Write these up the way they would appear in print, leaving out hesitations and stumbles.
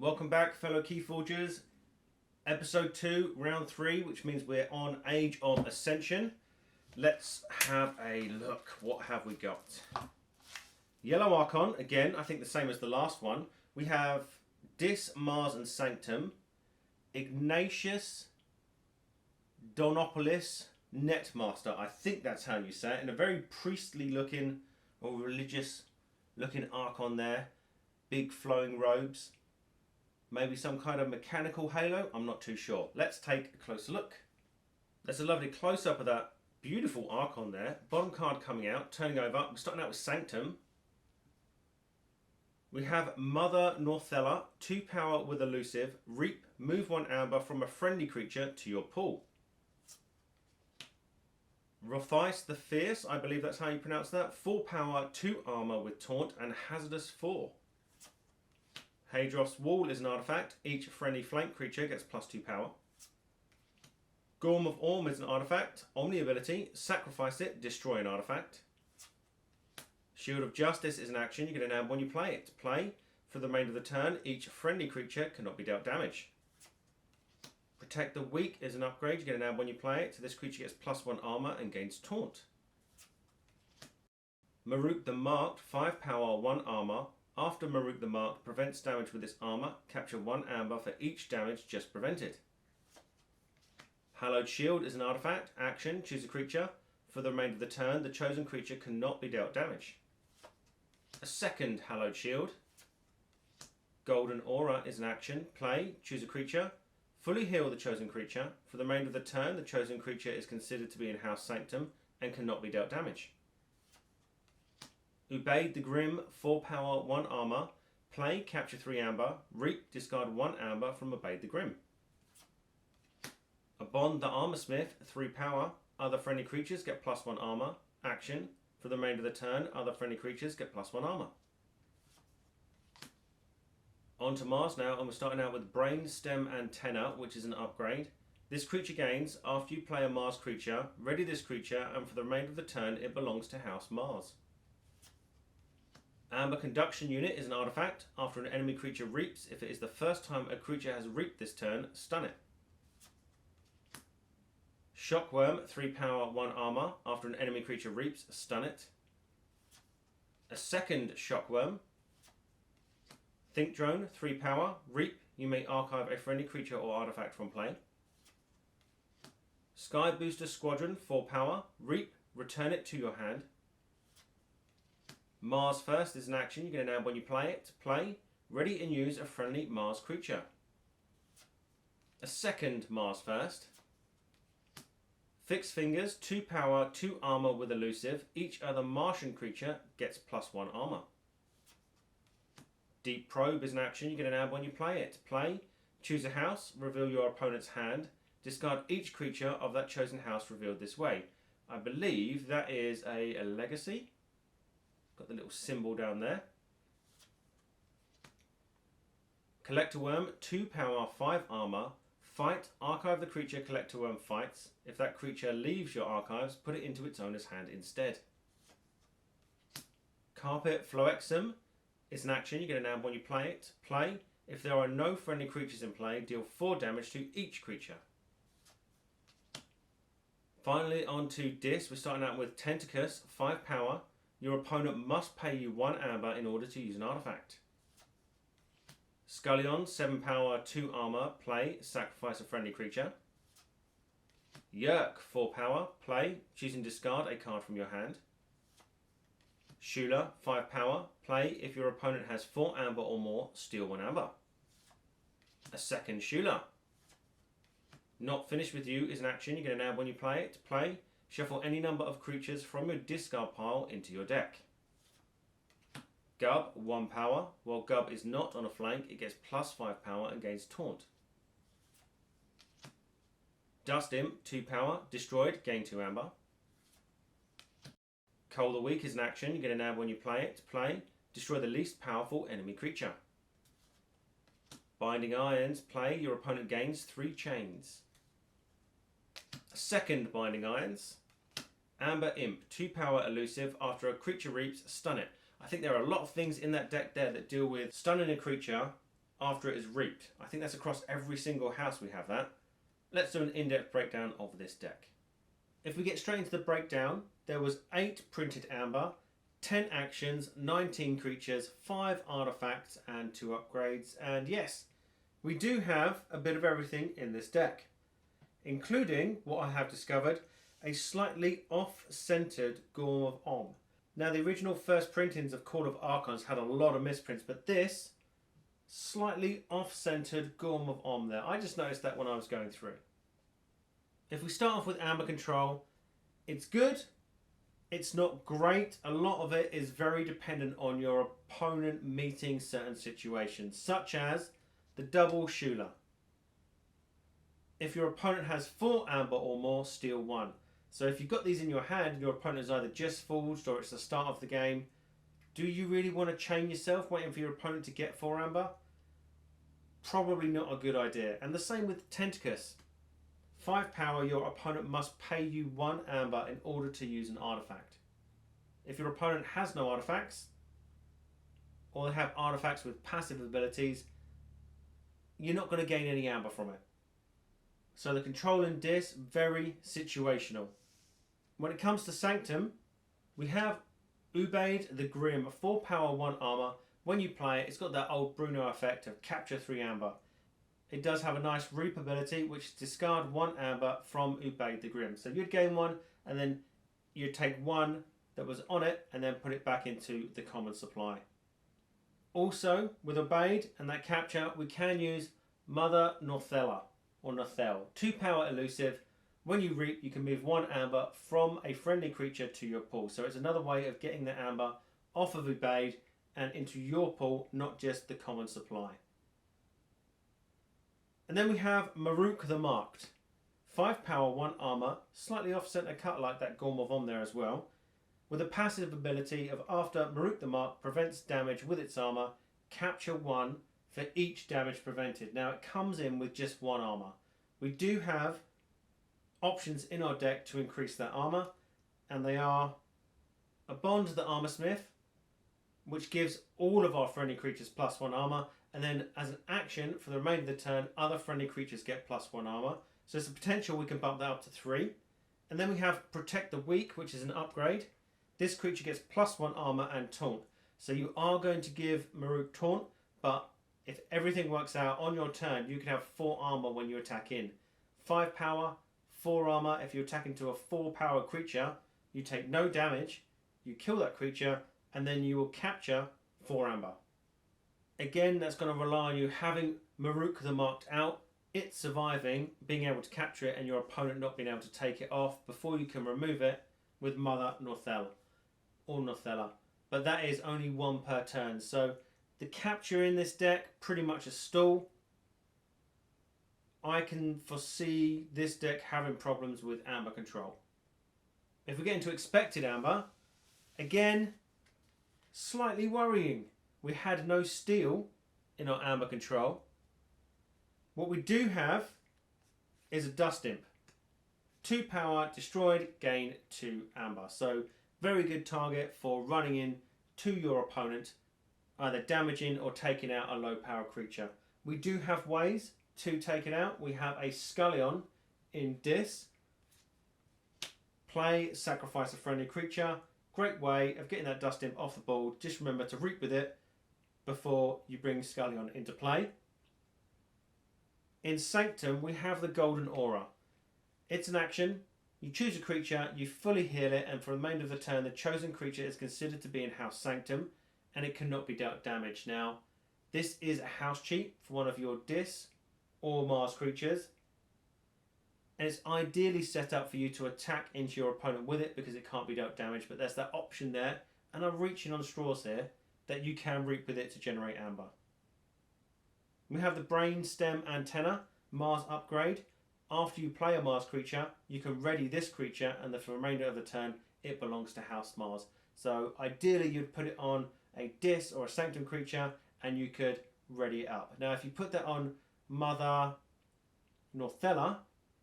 Welcome back, fellow Keyforgers. Episode 2, round 3, which means we're on Age of Ascension. Let's have a look. What have we got? Yellow Archon, again, I think the same as the last one. We have Dis, Mars and Sanctum, Ignatius, Donopolis, Netmaster. I think that's how you say it. And a very priestly looking or religious looking Archon there. Big flowing robes. Maybe some kind of mechanical halo. I'm not too sure. Let's take a closer look. There's a lovely close-up of that beautiful Archon there. Bottom card coming out, turning over. We're starting out with Sanctum. We have Mother Northella, 2 power with elusive. Reap, move 1 amber from a friendly creature to your pool. Rothice the Fierce, I believe that's how you pronounce that. 4 power, 2 armor with taunt and hazardous 4. Hadros Wall is an artifact. Each friendly flank creature gets +2 power. Gorm of Orm is an artifact. Omni ability, sacrifice it, destroy an artifact. Shield of Justice is an action. You get an amp when you play it. Play. For the remainder of the turn, each friendly creature cannot be dealt damage. Protect the Weak is an upgrade. You get an amp when you play it. So this creature gets +1 armor and gains taunt. Maruk the Marked, 5 power, 1 armor. After Maruk the Marked prevents damage with its armor, capture 1 amber for each damage just prevented. Hallowed Shield is an artifact. Action, choose a creature. For the remainder of the turn, the chosen creature cannot be dealt damage. A second Hallowed Shield. Golden Aura is an action. Play, choose a creature. Fully heal the chosen creature. For the remainder of the turn, the chosen creature is considered to be in House Sanctum and cannot be dealt damage. Ubade the Grim, 4 power, 1 armor. Play, capture 3 amber. Reap, discard 1 amber from Ubade the Grim. Abond the Armorsmith, 3 power. Other friendly creatures get +1 armor. Action. For the remainder of the turn, other friendly creatures get +1 armor. On to Mars now, and we're starting out with Brain, Stem, Antenna, which is an upgrade. This creature gains, after you play a Mars creature, ready this creature, and for the remainder of the turn, it belongs to House Mars. Amber Conduction Unit is an artifact. After an enemy creature reaps, if it is the first time a creature has reaped this turn, stun it. Shockworm, 3 power, 1 armor. After an enemy creature reaps, stun it. A second Shockworm. Think Drone, 3 power. Reap, you may archive a friendly creature or artifact from play. Sky Booster Squadron, 4 power. Reap, return it to your hand. Mars First is an action. You get an amp when you play it. Play, ready and use a friendly Mars creature. A second Mars First. Fixed Fingers, 2 power, 2 armor with elusive. Each other Martian creature gets +1 armor. Deep Probe is an action. You get an amp when you play it. Play, choose a house, reveal your opponent's hand. Discard each creature of that chosen house revealed this way. I believe that is a legacy. Got the little symbol down there. Collector Worm, 2 power, 5 armor. Fight, archive the creature Collector Worm fights. If that creature leaves your archives, put it into its owner's hand instead. Carpet Floexum is an action. You get an amp when you play it. Play, if there are no friendly creatures in play, deal 4 damage to each creature. Finally, on to Dis. We're starting out with Tentacus, 5 power. Your opponent must pay you 1 amber in order to use an artifact. Scullion, 7 power, 2 armor. Play, sacrifice a friendly creature. Yerk, 4 power. Play, choose and discard a card from your hand. Shula, 5 power. Play, if your opponent has 4 amber or more, steal 1 amber. A second Shula. Not Finished With You is an action. You get an amber when you play it. Play, shuffle any number of creatures from your discard pile into your deck. Gub, 1 power. While Gub is not on a flank, it gets +5 power and gains taunt. Dust Imp, 2 power. Destroyed, gain 2 amber. Cull the Weak is an action. You get an amber when you play it. Play, destroy the least powerful enemy creature. Binding Irons, play, your opponent gains 3 chains. Second Binding Irons. Amber Imp, 2 power elusive. After a creature reaps, stun it. I think there are a lot of things in that deck there that deal with stunning a creature after it is reaped. I think that's across every single house we have that. Let's do an in-depth breakdown of this deck. If we get straight into the breakdown, there was 8 printed amber, 10 actions, 19 creatures, 5 artifacts and 2 upgrades. And yes, we do have a bit of everything in this deck, including what I have discovered, a slightly off-centered Gorm of Om. Now the original first printings of Call of Archons had a lot of misprints, but this slightly off-centered Gorm of Om there. I just noticed that when I was going through. If we start off with Amber Control, it's good, it's not great. A lot of it is very dependent on your opponent meeting certain situations, such as the double Shula. If your opponent has 4 amber or more, steal 1. So if you've got these in your hand and your opponent is either just forged or it's the start of the game, do you really want to chain yourself waiting for your opponent to get 4 amber? Probably not a good idea. And the same with Tentacus. 5 power, your opponent must pay you 1 amber in order to use an artifact. If your opponent has no artifacts, or they have artifacts with passive abilities, you're not going to gain any amber from it. So the control in Dis, very situational. When it comes to Sanctum, we have Ubaid the Grim, 4 power, 1 armor. When you play it, it's got that old Bruno effect of capture 3 amber. It does have a nice reap ability, which is discard 1 amber from Ubaid the Grim. So you'd gain 1, and then you'd take 1 that was on it, and then put it back into the common supply. Also, with Ubaid and that capture, we can use Mother Northella, or Northel. 2 power elusive. When you reap, you can move 1 amber from a friendly creature to your pool. So it's another way of getting the amber off of Ubaid and into your pool, not just the common supply. And then we have Maruk the Marked. 5 power, 1 armor, slightly off-center cut like that Gorm of Om there as well, with a passive ability of after Maruk the Marked prevents damage with its armor, capture 1 for each damage prevented. Now it comes in with just 1 armor. We do have options in our deck to increase that armor, and they are a Bond the Armorsmith, which gives all of our friendly creatures +1 armor, and then as an action for the remainder of the turn, other friendly creatures get +1 armor. So there's a potential we can bump that up to 3. And then we have Protect the Weak, which is an upgrade. This creature gets +1 armor and taunt. So you are going to give Maruk taunt, but if everything works out on your turn, you can have 4 armor when you attack in. 5 power, 4 armor. If you attack into a 4 power creature, you take no damage, you kill that creature, and then you will capture 4 amber. Again, that's going to rely on you having Maruk the Marked out, it surviving, being able to capture it, and your opponent not being able to take it off before you can remove it with Mother Northel or Northella. But that is only 1 per turn. So the capture in this deck, pretty much a stall. I can foresee this deck having problems with amber control. If we get into expected amber, again, slightly worrying. We had no steal in our amber control. What we do have is a Dust Imp. 2 power, destroyed, gain 2 amber. So very good target for running in to your opponent, either damaging or taking out a low power creature. We do have ways to take it out. We have a Scullion in Dis. Play, sacrifice a friendly creature. Great way of getting that Dust Imp off the board. Just remember to reap with it before you bring Scullion into play. In Sanctum, we have the Golden Aura. It's an action. You choose a creature, you fully heal it, and for the remainder of the turn, the chosen creature is considered to be in House Sanctum, and it cannot be dealt damage. Now, this is a house cheat for one of your Dis or Mars creatures, and it's ideally set up for you to attack into your opponent with it because it can't be dealt damage, but there's that option there, and I'm reaching on straws here, that you can reap with it to generate amber. We have the Brain Stem Antenna, Mars upgrade. After you play a Mars creature, you can ready this creature, and for the remainder of the turn, it belongs to House Mars. So ideally, you'd put it on a Dis or a Sanctum creature, and you could ready it up. Now, if you put that on Mother Northella,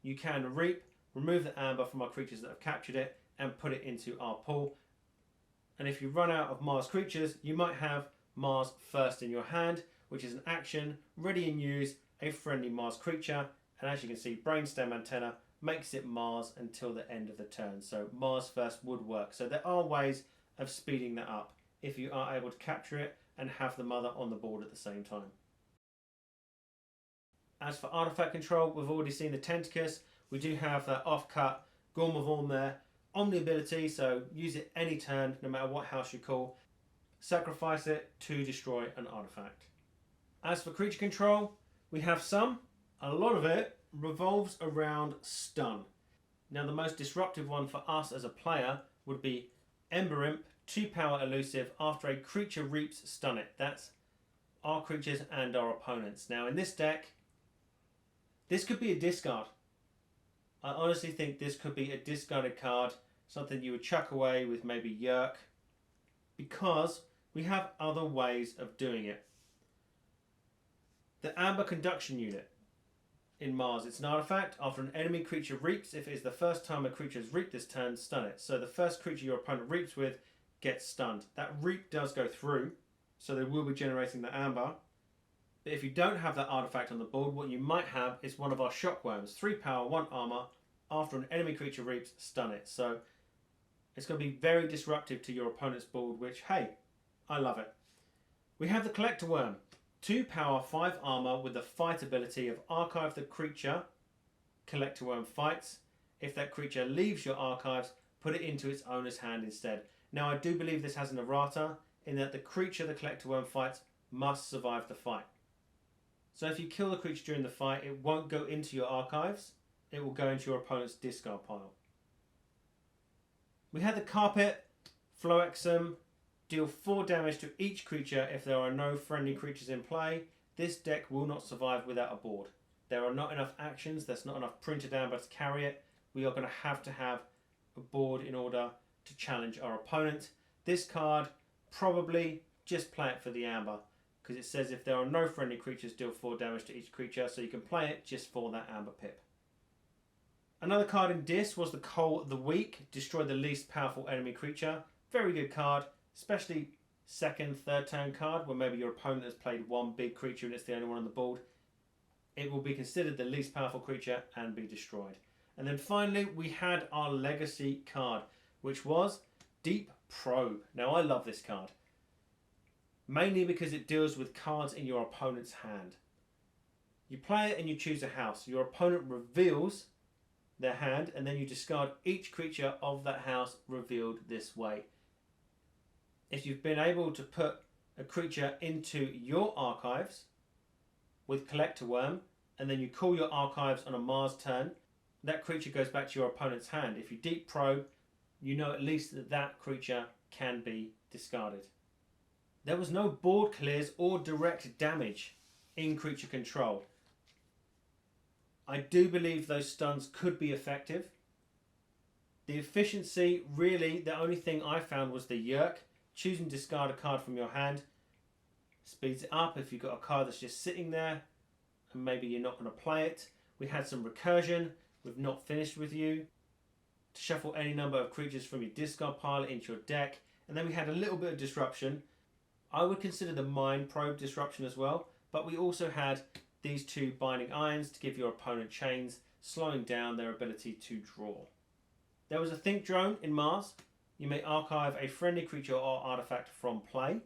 you can reap, remove the amber from our creatures that have captured it, and put it into our pool. And if you run out of Mars creatures, you might have Mars first in your hand, which is an action, ready in use, a friendly Mars creature, and as you can see, Brainstem Antenna makes it Mars until the end of the turn. So Mars first would work. So there are ways of speeding that up if you are able to capture it and have the mother on the board at the same time. As for artifact control, we've already seen the Tentacus. We do have that off-cut Gormavorm there. Omni ability, so use it any turn, no matter what house you call. Sacrifice it to destroy an artifact. As for creature control, we have some. A lot of it revolves around stun. Now the most disruptive one for us as a player would be Ember Imp, 2 power elusive. After a creature reaps, stun it. That's our creatures and our opponents. Now in this deck, this could be a discard. I honestly think this could be a discarded card, something you would chuck away with maybe Yerk, because we have other ways of doing it. The Amber Conduction Unit in Mars, it's an artifact. After an enemy creature reaps, if it is the first time a creature has reaped this turn, stun it. So the first creature your opponent reaps with gets stunned. That reap does go through, so they will be generating the Amber. But if you don't have that artifact on the board, what you might have is one of our Shockworms. 3 power, 1 armor. After an enemy creature reaps, stun it. So it's going to be very disruptive to your opponent's board, which, hey, I love it. We have the Collector Worm. 2 power, 5 armor with the fight ability of archive the creature. Collector Worm fights. If that creature leaves your archives, put it into its owner's hand instead. Now I do believe this has an errata in that the creature the Collector Worm fights must survive the fight. So if you kill the creature during the fight, it won't go into your archives. It will go into your opponent's discard pile. We had the Carpet, Floexum, deal 4 damage to each creature if there are no friendly creatures in play. This deck will not survive without a board. There are not enough actions, there's not enough printed amber to carry it. We are going to have a board in order to challenge our opponent. This card, probably just play it for the amber, because it says if there are no friendly creatures, deal 4 damage to each creature, so you can play it just for that amber pip. Another card in Dis was the Coal the Weak, destroy the least powerful enemy creature. Very good card, especially second, third turn card, where maybe your opponent has played one big creature and it's the only one on the board. It will be considered the least powerful creature and be destroyed. And then finally, we had our Legacy card, which was Deep Probe. Now I love this card, mainly because it deals with cards in your opponent's hand. You play it and you choose a house. Your opponent reveals their hand, and then you discard each creature of that house revealed this way. If you've been able to put a creature into your archives with Collector Worm, and then you call your archives on a Mars turn, that creature goes back to your opponent's hand. If you Deep Probe, you know at least that that creature can be discarded. There was no board clears or direct damage in creature control. I do believe those stuns could be effective. The efficiency, really, the only thing I found was the Yerk. Choosing to discard a card from your hand speeds it up if you've got a card that's just sitting there and maybe you're not going to play it. We had some recursion with Not Finished With You to shuffle any number of creatures from your discard pile into your deck. And then we had a little bit of disruption. I would consider the Mind Probe disruption as well, but we also had these 2 Binding Irons to give your opponent chains, slowing down their ability to draw. There was a Think Drone in Mars. You may archive a friendly creature or artifact from play.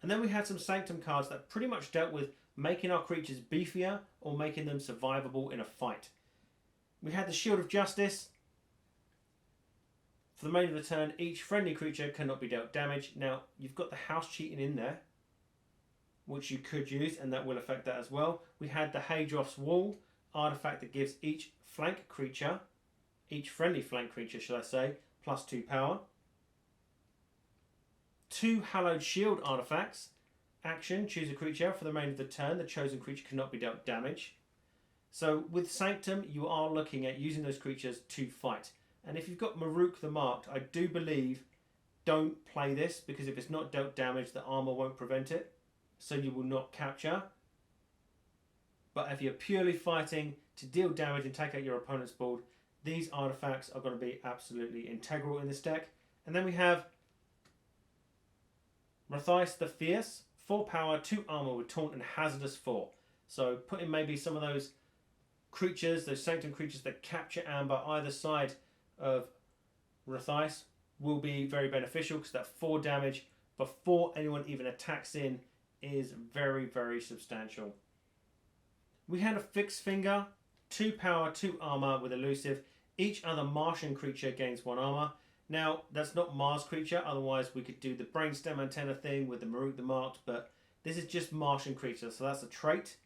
And then we had some Sanctum cards that pretty much dealt with making our creatures beefier or making them survivable in a fight. We had the Shield of Justice. For the main of the turn, each friendly creature cannot be dealt damage. Now, you've got the house cheating in there, which you could use, and that will affect that as well. We had the Hadroth's Wall, artifact that gives each flank creature, each friendly flank creature, should I say, plus 2 power. 2 Hallowed Shield artifacts. Action, choose a creature. For the remainder of the turn, the chosen creature cannot be dealt damage. So with Sanctum, you are looking at using those creatures to fight. And if you've got Maruk the Marked, I do believe don't play this, because if it's not dealt damage, the armor won't prevent it. So you will not capture. But if you're purely fighting to deal damage and take out your opponent's board, these artifacts are going to be absolutely integral in this deck. And then we have Rathice the Fierce, 4 power, 2 armor with taunt and hazardous 4. So put in maybe some of those creatures, those Sanctum creatures that capture amber either side of Rathice will be very beneficial, because that 4 damage before anyone even attacks in is very, very substantial. We had a Fixed Finger, 2 power, 2 armor with elusive. Each other Martian creature gains 1 armor. Now, that's not Mars creature, otherwise we could do the Brainstem Antenna thing with the Marut the Marked, but this is just Martian creature, so that's a trait.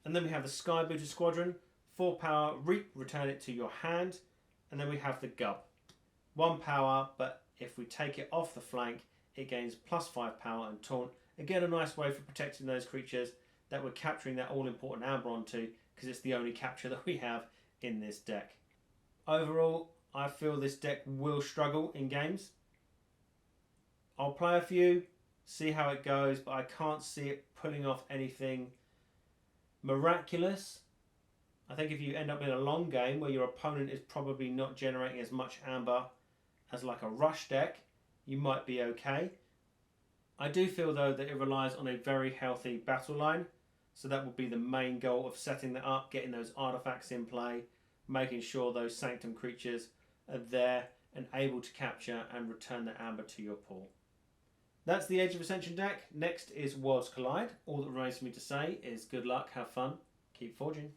And then we have the Sky Booter Squadron, 4 power, Reap, return it to your hand. And then we have the Gub, 1 power, but if we take it off the flank, it gains +5 power and taunt. Again, a nice way for protecting those creatures that we're capturing that all-important amber onto, because it's the only capture that we have in this deck. Overall, I feel this deck will struggle in games. I'll play a few, see how it goes, but I can't see it pulling off anything miraculous. I think if you end up in a long game where your opponent is probably not generating as much amber as like a rush deck, you might be okay. I do feel though that it relies on a very healthy battle line, so that will be the main goal of setting that up, getting those artifacts in play, making sure those Sanctum creatures are there and able to capture and return the amber to your pool. That's the Age of Ascension deck. Next is Worlds Collide. All that remains for me to say is good luck, have fun, keep forging.